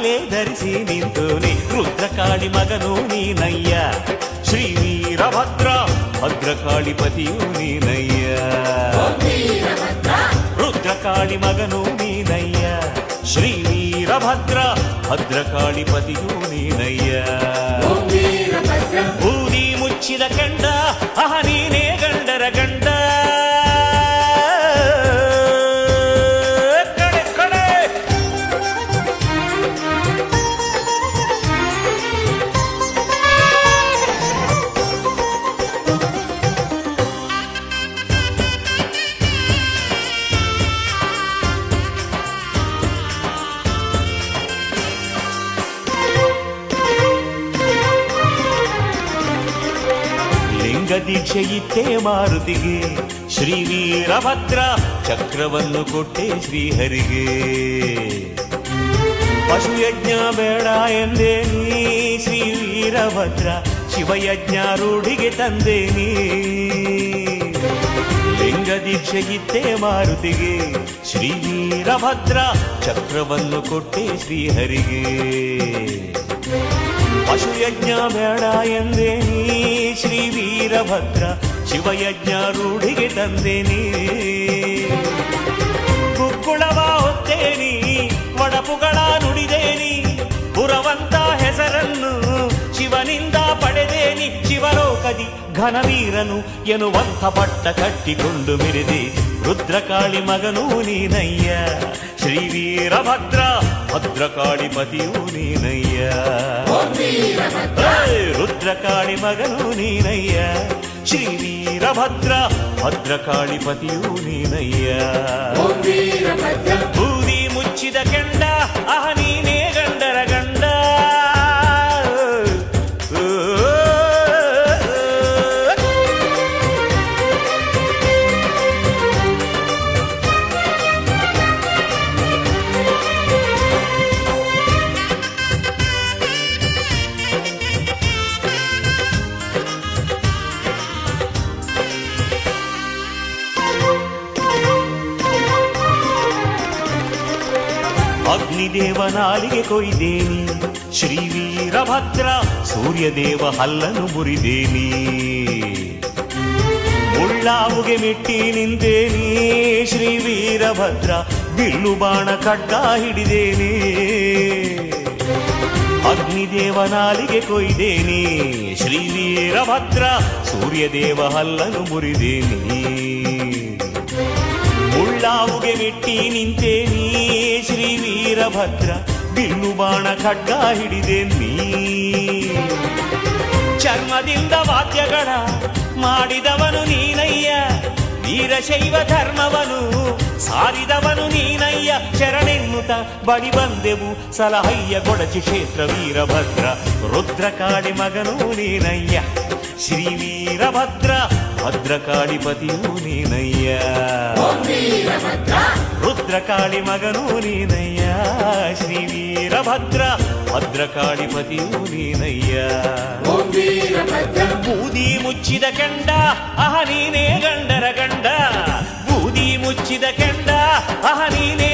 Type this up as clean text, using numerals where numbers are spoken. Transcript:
ಮಾಲೆ ಧರಿಸಿ ನಿಂತೋನೆ ರುದ್ರಕಾಳಿ ಮಗನು ನೀನಯ್ಯ ಶ್ರೀ ವೀರಭದ್ರ ಭದ್ರಕಾಳಿ ಪತಿಯು ನೀನಯ್ಯ ರುದ್ರಕಾಳಿ ಮಗನು ನೀನಯ್ಯ ಶ್ರೀ ವೀರಭದ್ರ ಭದ್ರಕಾಳಿ ಪತಿಯು ನೀನಯ್ಯ ಬೂದಿ ಮುಚ್ಚಿದ ಕಂಡ ಅಹ ನೀನೇ ಗಂಡರ ಗಂಡ ದೀಕ್ಷೆ ಇತ್ತೇ ಮಾರುತಿಗೆ ಶ್ರೀ ವೀರಭದ್ರ ಚಕ್ರವನ್ನು ಕೊಟ್ಟೆ ಶ್ರೀಹರಿಗೆ ಪಶುಯಜ್ಞ ಬೇಡ ಎಂದೇನಿ ಶ್ರೀ ವೀರಭದ್ರ ಶಿವಯಜ್ಞ ರೂಢಿಗೆ ತಂದೇನಿ ಲಿಂಗ ದೀಕ್ಷೆ ಇತ್ತೇ ಮಾರುತಿಗೆ ಶ್ರೀ ವೀರಭದ್ರ ಚಕ್ರವನ್ನು ಕೊಟ್ಟೆ ಶ್ರೀಹರಿಗೆ ಪಶುಯಜ್ಞ ಬೇಡ ಎಂದೇನಿ ಶ್ರೀ ವೀರಭದ್ರ ಶಿವಯಜ್ಞ ರೂಢಿಗೆ ತಂದೇನಿ ಕುಕ್ಕುಳವ ಹೊತ್ತೇನಿ ಒಡಪುಗಳ ನುಡಿದೇನಿ ಪುರವಂತ ಹೆಸರನ್ನು ಶಿವನಿಂದ ಪಡೆದೇನಿ ಶಿವಲೋಕದಿ ಘನವೀರನು ಎನ್ನುವಂಥ ಪಟ್ಟ ಕಟ್ಟಿಕೊಂಡು ಮಿರಿದೆ ರುದ್ರಕಾಳಿ ಮಗನೂ ನೀನಯ್ಯ ಶ್ರೀ ವೀರಭದ್ರ ಭದ್ರಕಾಳಿ ಪತಿಯೂ ನೀನಯ್ಯ ರುದ್ರಕಾಳಿ ಮಗನೂ ನೀನಯ್ಯ ಶ್ರೀ ವೀರಭದ್ರ ಭದ್ರಕಾಳಿ ಪತಿಯೂ ನೀನಯ್ಯ ಬೂದಿ ಮುಚ್ಚಿದ ಕೆಂಡ ಅಹ ನೀನೇ ಗಂಡರ ಗಂಡ ಅಗ್ನಿದೇವ ನಾಲಿಗೆ ಕೊಯ್ದೇನಿ ಶ್ರೀ ವೀರಭದ್ರ ಸೂರ್ಯದೇವ ಹಲ್ಲನು ಮುರಿದೇನಿ ಮುಳ್ಳಾವುಗೆ ಮೆಟ್ಟಿ ನಿಂತೇನಿ ಶ್ರೀ ವೀರಭದ್ರ ಬಿಲ್ಲು ಬಾಣ ಖಡ್ಗ ಹಿಡಿದೇನಿ ಅಗ್ನಿದೇವ ನಾಲಿಗೆ ಕೊಯ್ದೇನಿ ಶ್ರೀ ವೀರಭದ್ರ ಸೂರ್ಯದೇವ ಹಲ್ಲನು ಮುರಿದೇನಿ ಮುಳ್ಳಾವುಗೆ ಮೆಟ್ಟಿ ನಿಂತೇನಿ ಶ್ರೀ ವೀರಭದ್ರ ಬಿಲ್ಲು ಬಾಣ ಖಡ್ಗ ಹಿಡಿದೇನಿ ಚರ್ಮದಿಂದ ವಾದ್ಯಗಳ ಮಾಡಿದವನು ನೀನಯ್ಯ ವೀರಶೈವ ಧರ್ಮವನು ಸಾರಿದವನು ನೀನಯ್ಯ ಶರಣೆನ್ನುತ್ತ ಬಡಿ ಬಂದೆವು ಸಲಹಯ್ಯ ಗೊಡಚಿ ಕ್ಷೇತ್ರ ವೀರಭದ್ರ ರುದ್ರಕಾಳಿ ಮಗನೂ ನೀನಯ್ಯ ಶ್ರೀ ವೀರಭದ್ರ ಭದ್ರಕಾಳಿ ಪತಿಯೂ ನೀನಯ್ಯ ರುದ್ರಕಾಳಿ ಮಗನೂ ನೀನಯ್ಯ ಶ್ರೀ ವೀರಭದ್ರ ಭದ್ರಕಾಳಿ ಪತಿಯೂ ನೀನಯ್ಯ ಬೂದಿ ಮುಚ್ಚಿದ ಕೆಂಡ ಅಹ ನೀನೇ ಗಂಡರ ಗಂಡ ಬೂದಿ ಮುಚ್ಚಿದ ಕೆಂಡ ಅಹ ನೀನೇ